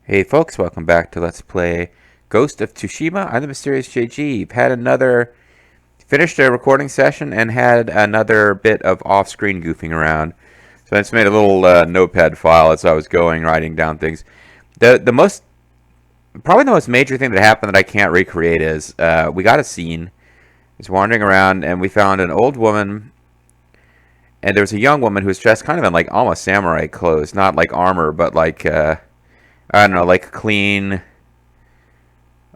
Hey folks, welcome back to Let's Play Ghost of Tsushima. I'm the Mysterious JG. Finished a recording session and had another bit of off-screen goofing around. So I just made a little notepad file as I was going, writing down things. Probably the most major thing that happened that I can't recreate is we got a scene. I was wandering around and we found an old woman, and there was a young woman who was dressed kind of in like almost samurai clothes, not like armor, but like I don't know, like clean.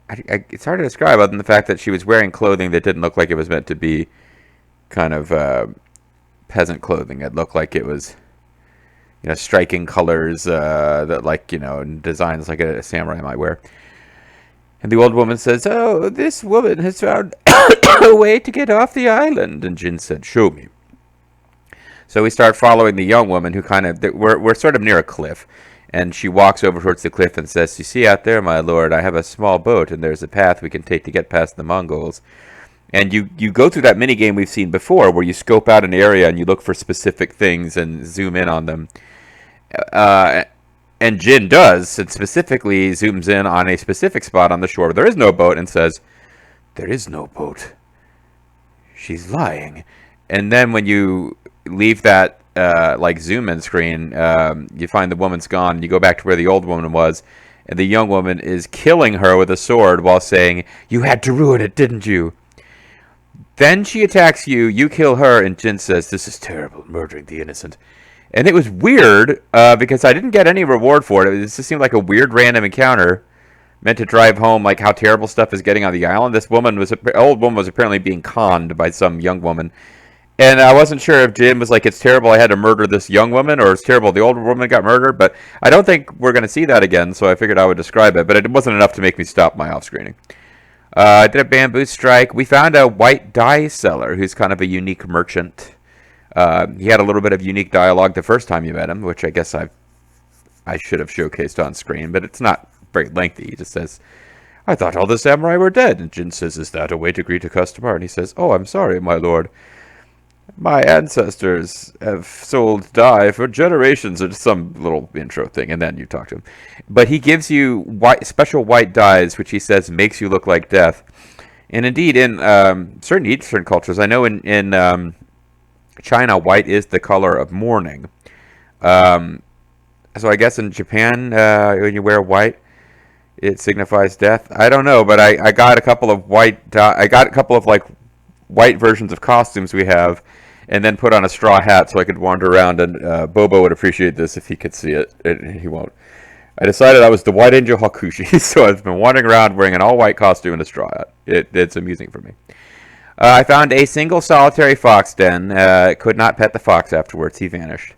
It's hard to describe other than the fact that she was wearing clothing that didn't look like it was meant to be kind of peasant clothing. It looked like it was, striking colors that, like, designs like a samurai might wear. And the old woman says, "Oh, this woman has found a way to get off the island." And Jin said, "Show me." So we start following the young woman who we're sort of near a cliff. And she walks over towards the cliff and says, "You see out there, my lord, I have a small boat, and there's a path we can take to get past the Mongols." And you go through that mini game we've seen before, where you scope out an area and you look for specific things and zoom in on them. And Jin does, and specifically zooms in on a specific spot on the shore where there is no boat and says, "There is no boat. She's lying." And then when you leave that like zoom in screen, you find the woman's gone, and you go back to where the old woman was, and the young woman is killing her with a sword while saying, "You had to ruin it, didn't you?" Then she attacks you, you kill her, and Jin says, "This is terrible, murdering the innocent." And it was weird, because I didn't get any reward for it. It just seemed like a weird random encounter meant to drive home like how terrible stuff is getting on the island. This old woman was apparently being conned by some young woman. And I wasn't sure if Jim was like, "It's terrible I had to murder this young woman," or "It's terrible the older woman got murdered." But I don't think we're going to see that again, so I figured I would describe it. But it wasn't enough to make me stop my off-screening. I did a bamboo strike. We found a white dye seller who's kind of a unique merchant. He had a little bit of unique dialogue the first time you met him, which I guess I should have showcased on screen, but it's not very lengthy. He just says, "I thought all the samurai were dead." And Jin says, "Is that a way to greet a customer?" And he says, "Oh, I'm sorry, my lord. My ancestors have sold dye for generations," or some little intro thing, and then you talk to him. But he gives you special white dyes, which he says makes you look like death. And indeed, in certain Eastern cultures, I know in China, white is the color of mourning. So I guess in Japan, when you wear white, it signifies death. I don't know, but I got a couple of I got a couple of like white versions of costumes we have, and then put on a straw hat so I could wander around, and Bobo would appreciate this if he could see it. He won't. I decided I was the White Angel Hakushi, so I've been wandering around wearing an all-white costume and a straw hat. It's amusing for me. I found a single solitary fox den. Could not pet the fox afterwards. He vanished.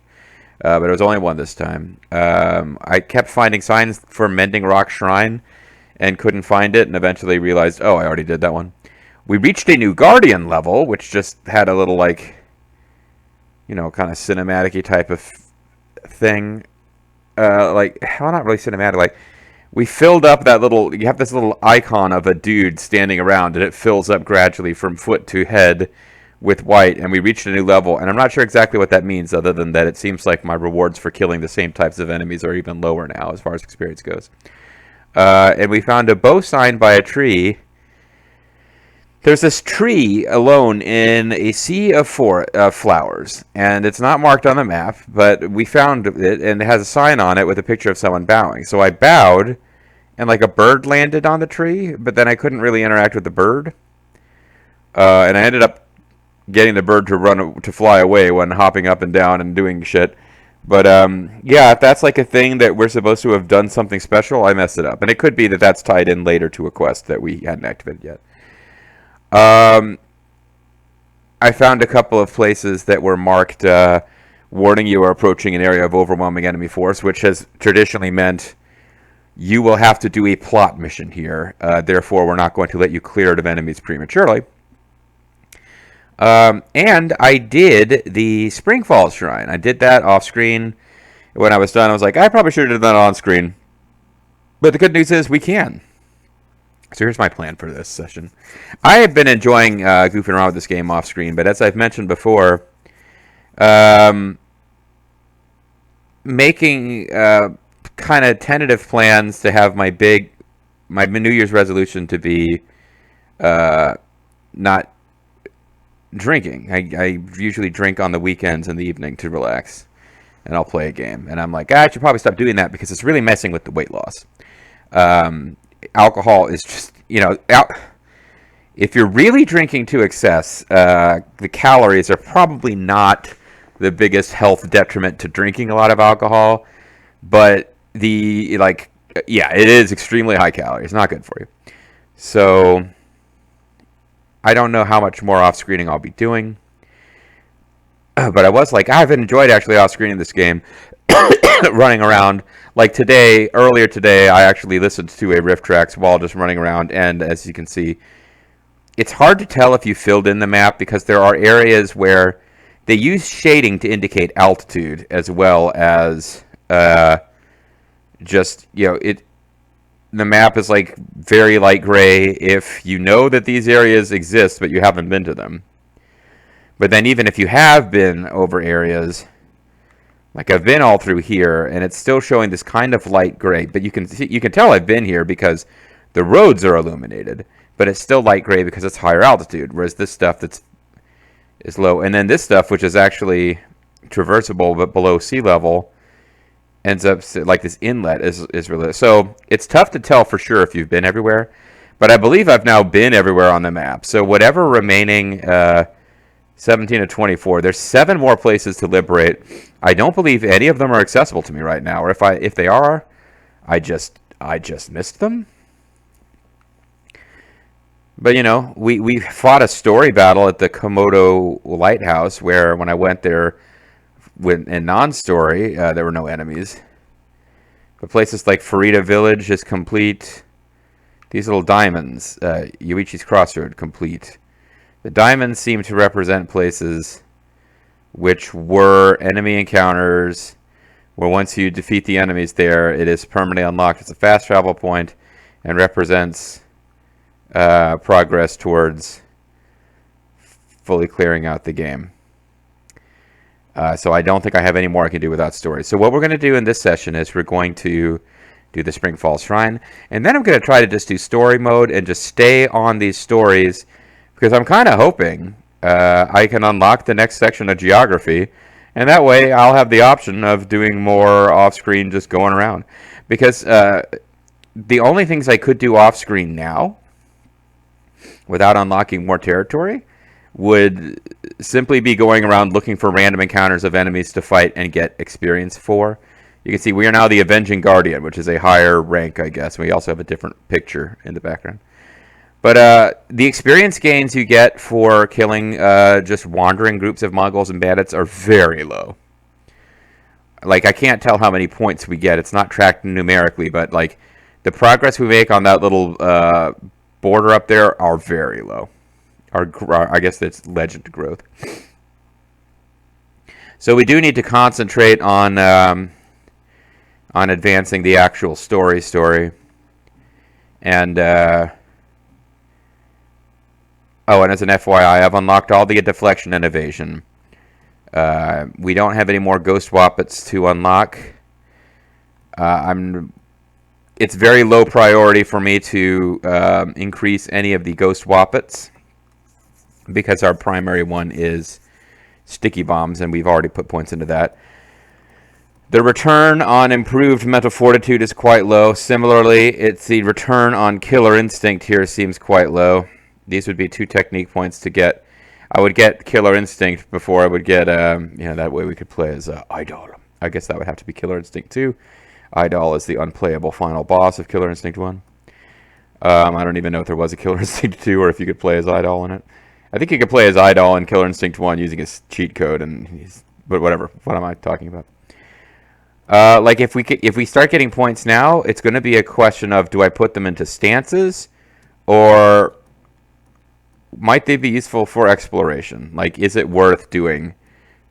But it was only one this time. I kept finding signs for Mending Rock Shrine and couldn't find it, and eventually realized, oh, I already did that one. We reached a new Guardian level, which just had a little, like, kind of cinematic-y type of thing. Well, not really cinematic. Like, we filled up that you have this little icon of a dude standing around, and it fills up gradually from foot to head with white, and we reached a new level. And I'm not sure exactly what that means, other than that it seems like my rewards for killing the same types of enemies are even lower now, as far as experience goes. And we found a bow sign by a tree. There's this tree alone in a sea of flowers, and it's not marked on the map, but we found it, and it has a sign on it with a picture of someone bowing. So I bowed, and like a bird landed on the tree, but then I couldn't really interact with the bird. And I ended up getting the bird to fly away when hopping up and down and doing shit. But yeah, if that's like a thing that we're supposed to have done something special, I messed it up. And it could be that that's tied in later to a quest that we hadn't activated yet. I found a couple of places that were marked warning you are approaching an area of overwhelming enemy force, which has traditionally meant you will have to do a plot mission here. Therefore, we're not going to let you clear it of enemies prematurely. And I did the Spring Falls Shrine. I did that off screen. When I was done, I was like, I probably should have done that on screen. But the good news is we can. So here's my plan for this session. I have been enjoying goofing around with this game off screen, but as I've mentioned before, making kind kind of tentative plans to have my New Year's resolution to be not drinking. I usually drink on the weekends in the evening to relax, and I'll play a game. And I'm like, I should probably stop doing that because it's really messing with the weight loss. Alcohol is just, if you're really drinking to excess, the calories are probably not the biggest health detriment to drinking a lot of alcohol, but it is extremely high calories. It's not good for you. So I don't know how much more off-screening I'll be doing, but I was like, I've enjoyed actually off-screening this game, running around. Like earlier today, I actually listened to a riff tracks while just running around, and as you can see, it's hard to tell if you filled in the map because there are areas where they use shading to indicate altitude as well as the map is like very light gray if you know that these areas exist but you haven't been to them. But then even if you have been over areas, like I've been all through here and it's still showing this kind of light gray, but you can tell I've been here because the roads are illuminated, but it's still light gray because it's higher altitude, whereas this stuff is low. And then this stuff, which is actually traversable but below sea level, ends up like this inlet is really. So it's tough to tell for sure if you've been everywhere, but I believe I've now been everywhere on the map. So whatever remaining 17 to 24, there's 7 more places to liberate. I don't believe any of them are accessible to me right now, or if they are, I just missed them. But we fought a story battle at the Komodo Lighthouse, where when I went there, in non-story, there were no enemies. But places like Farida Village is complete. These little diamonds, Yuichi's Crossroad, complete. The diamonds seem to represent places which were enemy encounters, where once you defeat the enemies there, it is permanently unlocked. It's a fast travel point and represents progress towards fully clearing out the game. So I don't think I have any more I can do without stories. So what we're going to do in this session is we're going to do the Spring Falls Shrine, and then I'm going to try to just do story mode and just stay on these stories, because I'm kind of hoping I can unlock the next section of geography, and that way I'll have the option of doing more off-screen, just going around. Because the only things I could do off-screen now, without unlocking more territory, would simply be going around looking for random encounters of enemies to fight and get experience for. You can see we are now the Avenging Guardian, which is a higher rank, I guess. We also have a different picture in the background. But the experience gains you get for killing just wandering groups of Mongols and bandits are very low. Like, I can't tell how many points we get. It's not tracked numerically, but like the progress we make on that little border up there are very low. I guess that's legend growth. So we do need to concentrate on advancing the actual story. And and as an FYI, I've unlocked all the deflection and evasion. We don't have any more ghost wappets to unlock. It's very low priority for me to increase any of the ghost wappets, because our primary one is sticky bombs, and we've already put points into that. The return on improved mental fortitude is quite low. Similarly, it's the return on killer instinct here seems quite low. These would be 2 technique points to get. I would get killer instinct before I would get, that way we could play as Idol. I guess that would have to be killer instinct 2. Idol is the unplayable final boss of killer instinct 1. I don't even know if there was a killer instinct 2 or if you could play as Idol in it. I think you could play as Idol in Killer Instinct 1 using his cheat code, but whatever. What am I talking about? Like if we start getting points now, it's going to be a question of, do I put them into stances, or might they be useful for exploration? Like, is it worth doing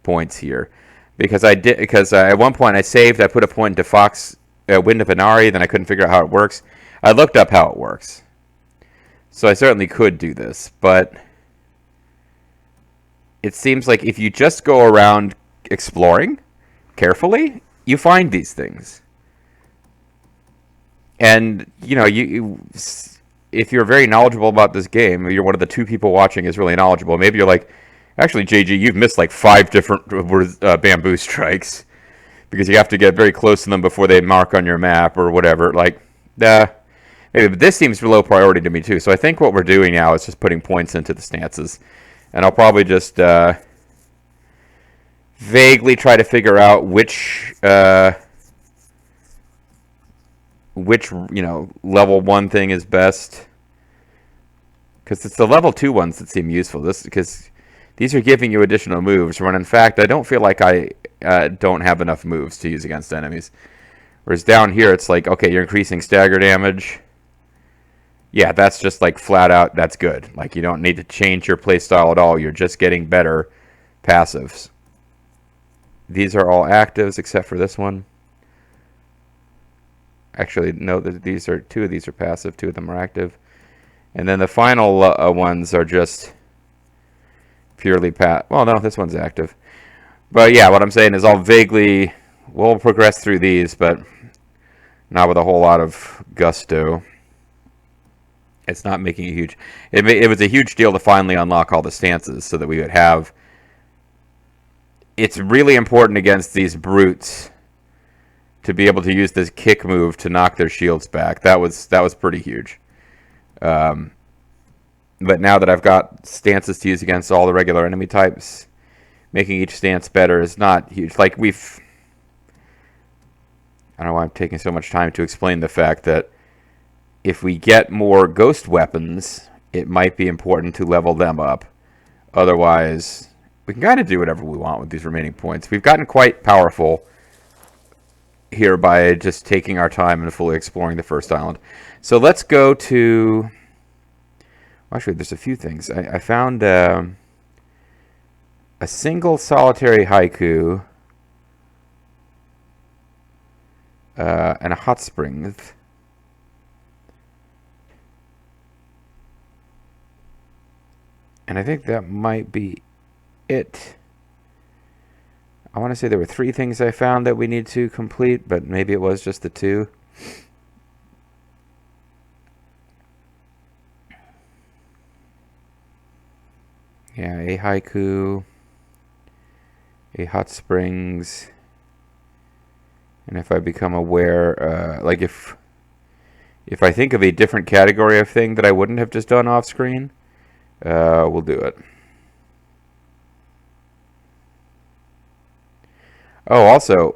points here? Because at one point I saved, I put a point into Fox Wind of Inari, then I couldn't figure out how it works. I looked up how it works, so I certainly could do this, but it seems like if you just go around exploring carefully, you find these things. And if you're very knowledgeable about this game, you're one of the two people watching is really knowledgeable. Maybe you're like, actually, JG, you've missed like 5 different bamboo strikes because you have to get very close to them before they mark on your map or whatever. Like, maybe, but this seems low priority to me too. So I think what we're doing now is just putting points into the stances, and I'll probably just vaguely try to figure out which level 1 thing is best, because it's the level 2 ones that seem useful. Because these are giving you additional moves, when in fact I don't feel like I don't have enough moves to use against enemies. Whereas down here it's like, okay, you're increasing stagger damage. Yeah, that's just like flat out, that's good. Like, you don't need to change your playstyle at all. You're just getting better passives. These are all actives except for this one. Actually, no, these are 2 of these are passive, 2 of them are active. And then the final ones are just purely well, no, this one's active. But yeah, what I'm saying is we'll progress through these, but not with a whole lot of gusto. It's not making a huge... It was a huge deal to finally unlock all the stances so that we would have... It's really important against these brutes to be able to use this kick move to knock their shields back. That was pretty huge. But now that I've got stances to use against all the regular enemy types, making each stance better is not huge. Like, I don't know why I'm taking so much time to explain the fact that if we get more ghost weapons, it might be important to level them up. Otherwise, we can kind of do whatever we want with these remaining points. We've gotten quite powerful here by just taking our time and fully exploring the first island. So let's go to... Actually, there's a few things. I found a single solitary haiku and a hot spring. And I think that might be it. I want to say there were 3 things I found that we need to complete, but maybe it was just the 2. Yeah, a haiku, a hot springs, and if I become aware, like if I think of a different category of thing that I wouldn't have just done off screen, we'll do it. Oh, also,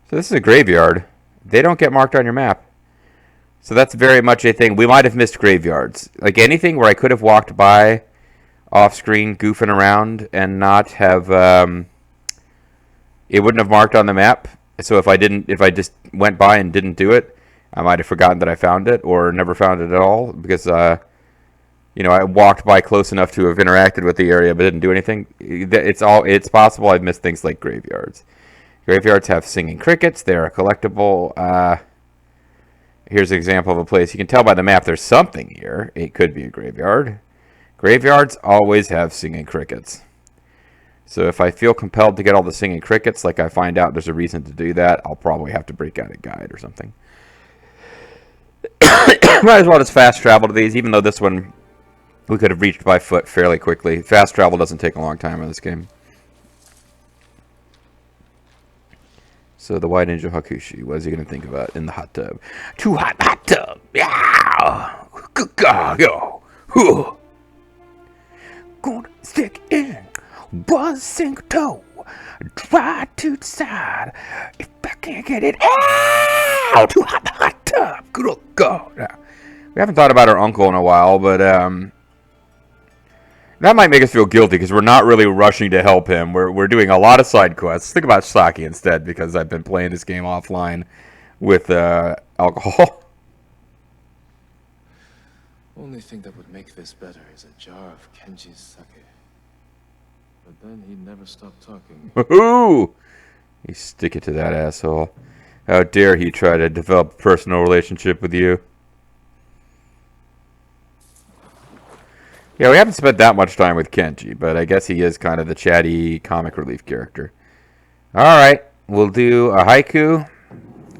so this is a graveyard. They don't get marked on your map. So that's very much a thing. We might have missed graveyards. Like anything where I could have walked by off screen goofing around and not have it wouldn't have marked on the map. So if I just went by and didn't do it, I might have forgotten that I found it or never found it at all because I walked by close enough to have interacted with the area but didn't do anything. It's possible I've missed things like graveyards. Graveyards have singing crickets. They're a collectible. Here's an example of a place. You can tell by the map there's something here. It could be a graveyard. Graveyards always have singing crickets. So if I feel compelled to get all the singing crickets, like I find out there's a reason to do that, I'll probably have to break out a guide or something. Might as well just fast travel to these, even though this one we could have reached by foot fairly quickly. Fast travel doesn't take a long time in this game. So the White Angel Hakushi, what is he going to think about in the hot tub? Too hot, hot tub. Yeah. Yo. Gonna stick in one single toe. Dry to the side. If I can't get it out. Too hot, hot tub. Good old God. We haven't thought about our uncle in a while, but that might make us feel guilty because we're not really rushing to help him. We're doing a lot of side quests. Think about Saki instead because I've been playing this game offline with alcohol. Only thing that would make this better is a jar of Kenji's sake. But then he'd never stop talking. Woohoo! You stick it to that asshole. How dare he try to develop a personal relationship with you? Yeah, we haven't spent that much time with Kenji, but I guess he is kind of the chatty comic relief character. Alright, we'll do a haiku.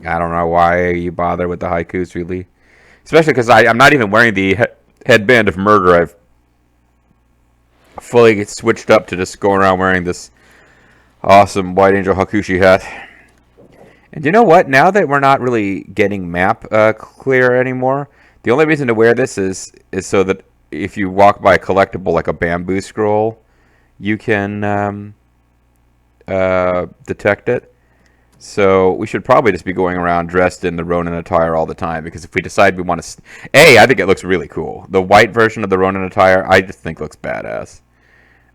I don't know why you bother with the haikus, really. Especially because I'm not even wearing the headband of murder. I've fully switched up to just going around wearing this awesome White Angel Hakushi hat. And you know what? Now that we're not really getting map clear anymore, the only reason to wear this is so that if you walk by a collectible like a bamboo scroll, you can detect it. So we should probably just be going around dressed in the Ronin attire all the time, because if we decide we want to... I think it looks really cool. The white version of the Ronin attire, I just think looks badass.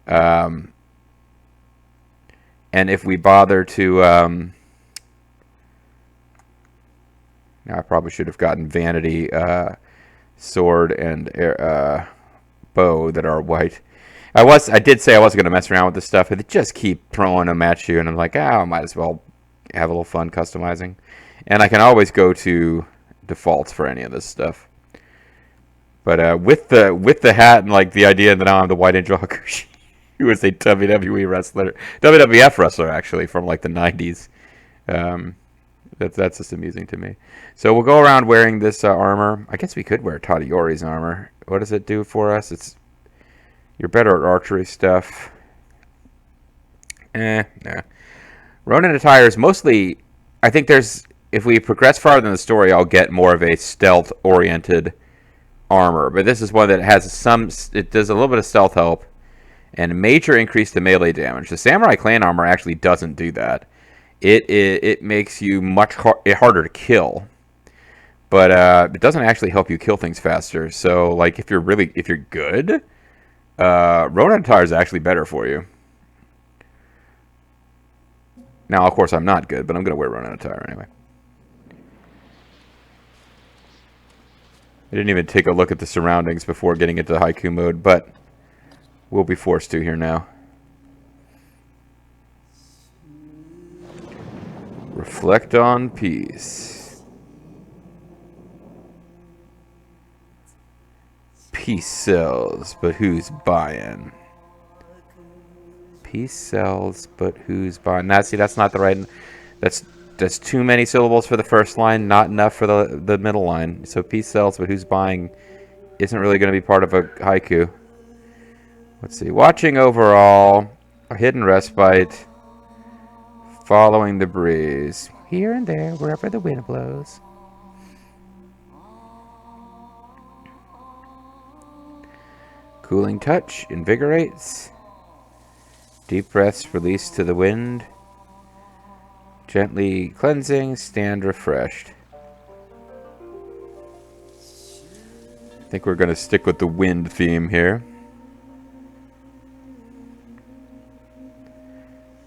And if we bother to... now I probably should have gotten Vanity sword and bow that are white. I did say I wasn't going to mess around with this stuff, and they just keep throwing them at you, and I'm like, I might as well have a little fun customizing. And I can always go to defaults for any of this stuff. But with the hat and like the idea that now I'm the White Angel Hakushi, who was a WWF wrestler actually from like the 90s. That's just amusing to me. So we'll go around wearing this armor. I guess we could wear Tadayori's armor. What does it do for us? You're better at archery stuff. Nah. Ronin attire is mostly... I think if we progress farther in the story, I'll get more of a stealth-oriented armor. But this is one that has it does a little bit of stealth help and a major increase to melee damage. The Samurai Clan armor actually doesn't do that. It makes you much harder to kill. But it doesn't actually help you kill things faster. So, like, if you're good, Ronin attire is actually better for you. Now, of course, I'm not good, but I'm going to wear Ronin attire anyway. I didn't even take a look at the surroundings before getting into haiku mode, but we'll be forced to here now. Reflect on peace. Peace sells, but who's buying? Peace sells, but who's buying? Now, see, that's not the right... That's too many syllables for the first line, not enough for the middle line. So peace sells, but who's buying isn't really going to be part of a haiku. Let's see. Watching overall, a hidden respite, following the breeze, here and there, wherever the wind blows. Cooling touch, invigorates. Deep breaths release to the wind. Gently cleansing, stand refreshed. I think we're going to stick with the wind theme here.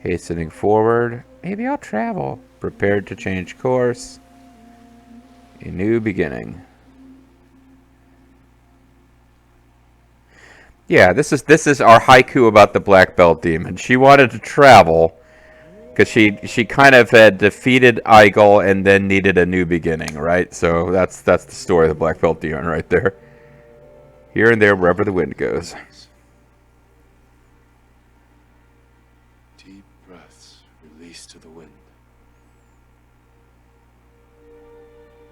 Hastening forward. Maybe I'll travel. Prepared to change course. A new beginning. Yeah, this is our haiku about the Black Belt Demon. She wanted to travel because she kind of had defeated Eigel and then needed a new beginning, right? So that's the story of the Black Belt Demon right there. Here and there, wherever the wind goes. Deep breaths release to the wind.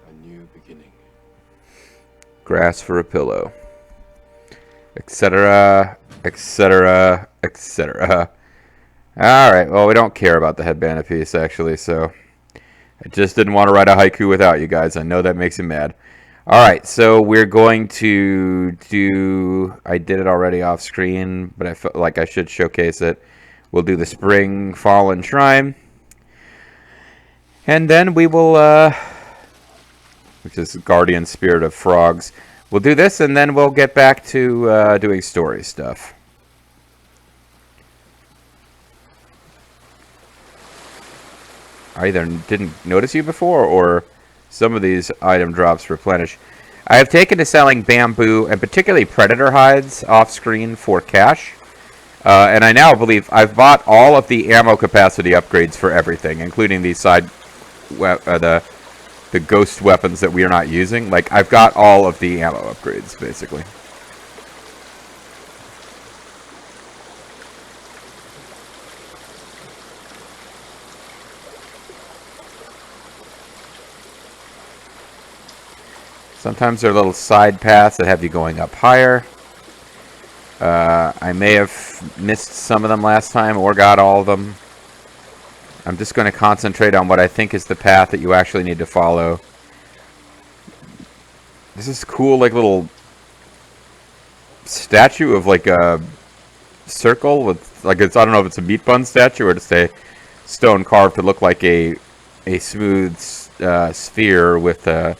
A new beginning. Grass for a pillow. Etc. Etc. Etc. Alright, well, we don't care about the headband piece, actually, so... I just didn't want to write a haiku without you guys. I know that makes you mad. Alright, so we're going to do... I did it already off screen, but I felt like I should showcase it. We'll do the Spring Fallen Shrine. And then we will, which is Guardian Spirit of Frogs. We'll do this, and then we'll get back to doing story stuff. I either didn't notice you before, or some of these item drops replenish. I have taken to selling bamboo, and particularly predator hides, off-screen for cash. And I now believe I've bought all of the ammo capacity upgrades for everything, including these the ghost weapons that we are not using. Like, I've got all of the ammo upgrades, basically. Sometimes there are little side paths that have you going up higher. I may have missed some of them last time or got all of them. I'm just going to concentrate on what I think is the path that you actually need to follow. This is cool, like, little statue of, like, a circle with, like, it's, I don't know if it's a meat bun statue or just a stone carved to look like a smooth sphere with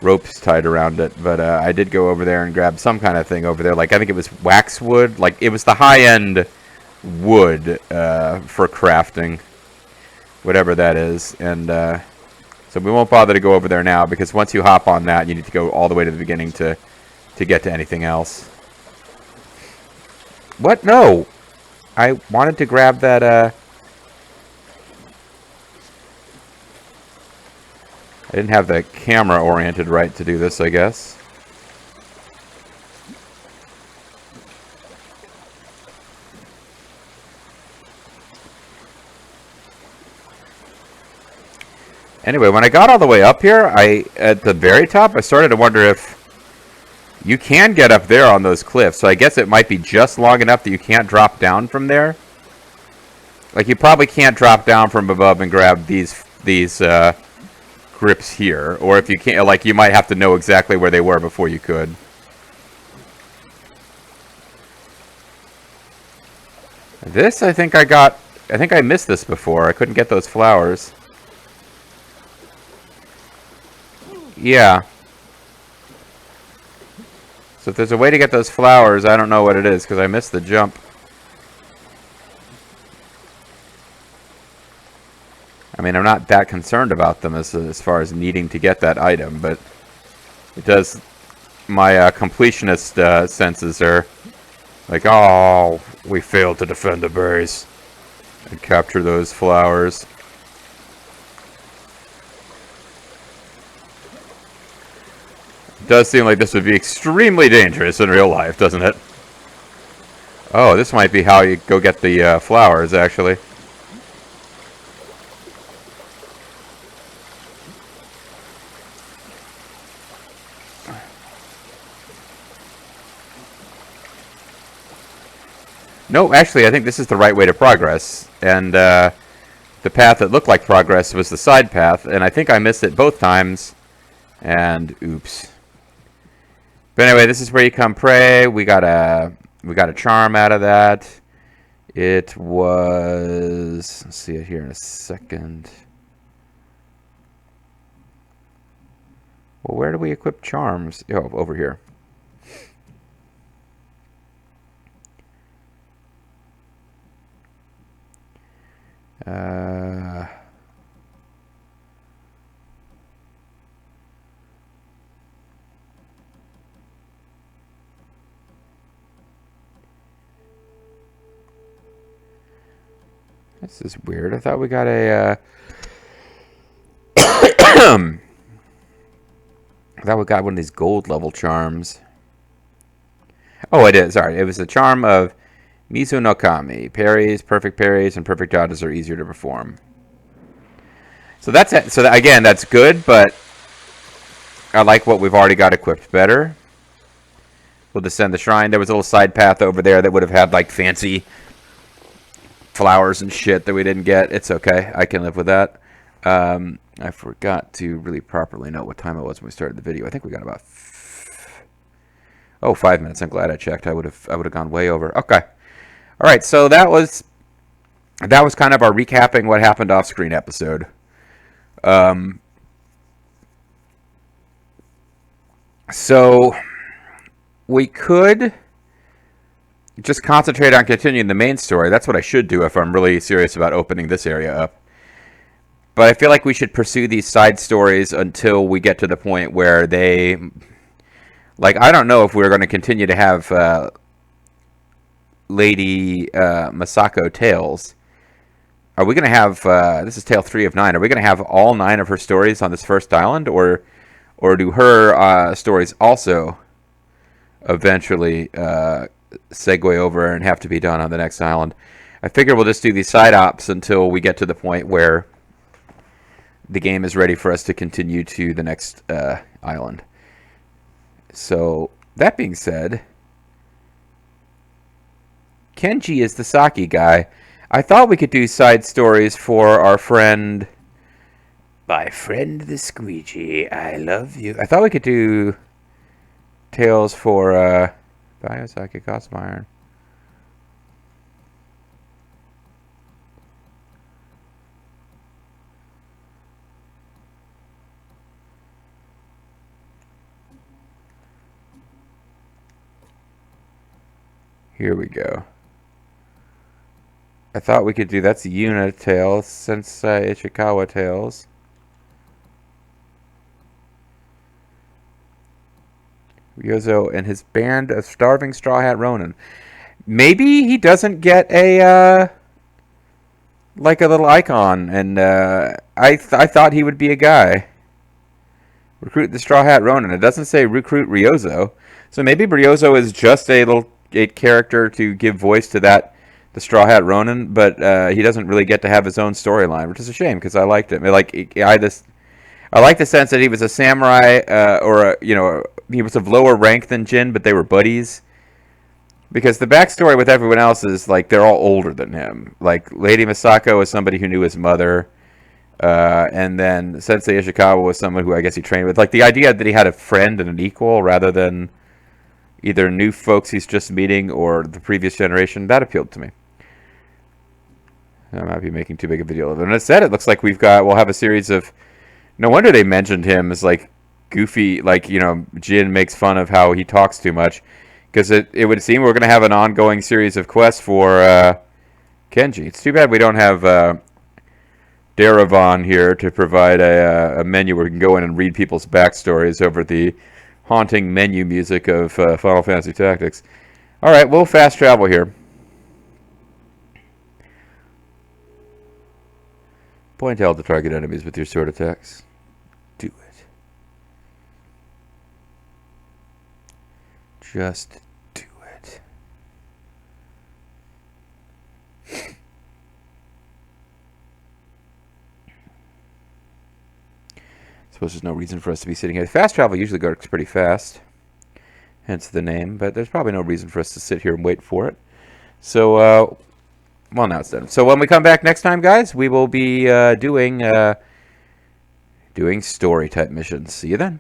ropes tied around it. But I did go over there and grab some kind of thing over there. Like, I think it was waxwood. Like, it was the high-end wood for crafting. Whatever that is. And so we won't bother to go over there now, because once you hop on that, you need to go all the way to the beginning to get to anything else. What? No! I wanted to grab that, I didn't have the camera oriented right to do this, I guess. Anyway, when I got all the way up here, at the very top, I started to wonder if you can get up there on those cliffs. So I guess it might be just long enough that you can't drop down from there. Like, you probably can't drop down from above and grab these grips here. Or if you can't, like, you might have to know exactly where they were before you could. This, I think I missed this before. I couldn't get those flowers. Yeah. So if there's a way to get those flowers, I don't know what it is, because I missed the jump. I mean, I'm not that concerned about them as far as needing to get that item, but it does... My completionist senses are like, oh, we failed to defend the base and capture those flowers. It does seem like this would be extremely dangerous in real life, doesn't it? Oh, this might be how you go get the flowers, actually. No, actually, I think this is the right way to progress. And the path that looked like progress was the side path, and I think I missed it both times. And oops. But anyway, this is where you come pray. We got a charm out of that. It was, let's see it here in a second. Well, where do we equip charms? Oh, over here. This is weird. I thought we got a I thought we got one of these gold level charms. Oh, I did. Sorry. It was the charm of Mizu no Kami. Parries, perfect parries, and perfect dodges are easier to perform. So that's it. So that, again, that's good, but I like what we've already got equipped better. We'll descend the shrine. There was a little side path over there that would have had like fancy flowers and shit that we didn't get. It's okay. I can live with that. I forgot to really properly know what time it was when we started the video. I think we got about 5 minutes. I'm glad I checked. I would have gone way over. Okay. All right. So that was kind of our recapping what happened off screen episode. So we could just concentrate on continuing the main story. That's what I should do if I'm really serious about opening this area up. But I feel like we should pursue these side stories until we get to the point where they... Like, I don't know if we're going to continue to have Lady Masako tales. Are we going to have... this is tale 3 of 9. Are we going to have all 9 of her stories on this first island? Or do her stories also eventually segue over and have to be done on the next island? I figure we'll just do these side ops until we get to the point where the game is ready for us to continue to the next island. So, that being said, Kenji is the Saki guy. I thought we could do side stories for our friend... My friend the Squeegee, I love you. I thought we could do tales for Biosaki Cosmo Iron. Here we go. I thought we could do, that's Yuna Tales, Sensei Ichikawa Tales. Ryozo and his band of starving Straw Hat Ronin. Maybe he doesn't get a, like a little icon, and I thought he would be a guy. Recruit the Straw Hat Ronin. It doesn't say recruit Ryozo. So maybe Ryozo is just a character to give voice to the Straw Hat Ronin, but he doesn't really get to have his own storyline, which is a shame because I liked him. I like the sense that he was a samurai, he was of lower rank than Jin, but they were buddies. Because the backstory with everyone else is like they're all older than him. Like Lady Misako is somebody who knew his mother, and then Sensei Ishikawa was someone who I guess he trained with. Like the idea that he had a friend and an equal rather than either new folks he's just meeting or the previous generation, that appealed to me. I might be making too big a deal of it. And instead, it looks like we'll have a series of. No wonder they mentioned him as like goofy, like Jin makes fun of how he talks too much, because it would seem we're going to have an ongoing series of quests for Kenji. It's too bad we don't have Daravan here to provide a menu where we can go in and read people's backstories over the haunting menu music of Final Fantasy Tactics. All right, we'll fast travel here. Point out the target enemies with your sword attacks. Do it. Just do it. Suppose there's no reason for us to be sitting here. Fast travel usually goes pretty fast, hence the name, but there's probably no reason for us to sit here and wait for it. So, well, now it's done. So when we come back next time, guys, we will be doing story-type missions. See you then.